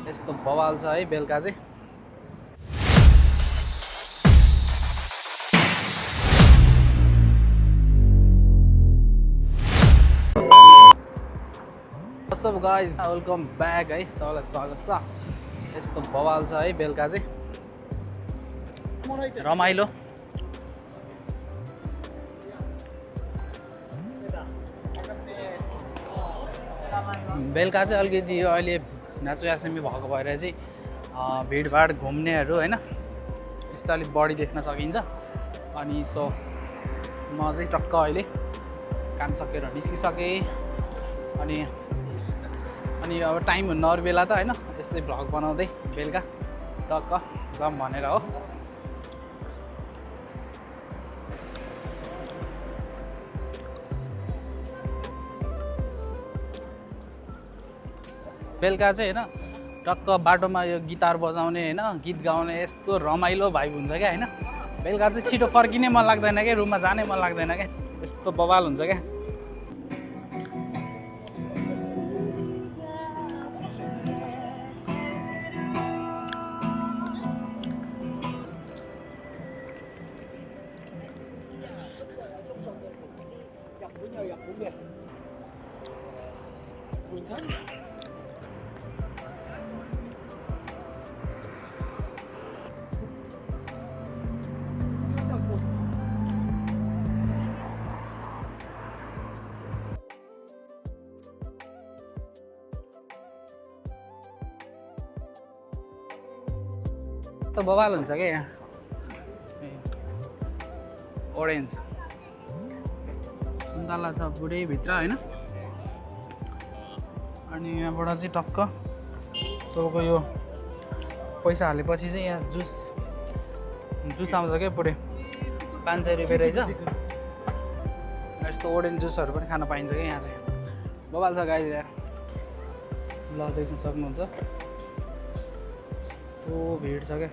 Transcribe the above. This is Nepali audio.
यस्तो बवाल छ है बेलुका चाहिँ। What's up guys, welcome back है, सबैलाई स्वागत छ। यस्तो बवाल छ है बेलुका चाहिँ, रमाइलो। बेलुका चाहिँ अलिकति यो अहिले नाचु एसेम्बली भएको भएर चाहिँ भिडभाड घुम्नेहरू हैन यस्तो अलिक बढी देख्न सकिन्छ। अनि सो म चाहिँ टक्क अहिले काम सकेर निस्किसकेँ। अनि अब टाइम हुन्न अरू बेला त हैन यस्तै भ्लग बनाउँदै बेलुका टक्क जाम भनेर हो। बेलुका चाहिँ हैन टक्क बाटोमा यो गिटार बजाउने हैन गीत गाउने यस्तो रमाइलो भाइब हुन्छ क्या हैन। बेलुका चाहिँ छिटो फर्किने मन लाग्दैन क्या, रुममा जाने मन लाग्दैन क्या, यस्तो बवाल हुन्छ क्या। त बवाल हुन्छ क्या यहाँ। ओरेन्ज सुन्तला छ पुरै भित्र हैन। अनि यहाँबाट चाहिँ टक्क तपाईँको यो पैसा हालेपछि चाहिँ यहाँ जुस आउँछ क्या पुरै 500 रुपियाँ रहेछ। यस्तो ओरेन्ज जुसहरू पनि खान पाइन्छ क्या यहाँ चाहिँ। बवाल छ गाइस यार, ल देख्न सक्नुहुन्छ यस्तो भिड छ क्या।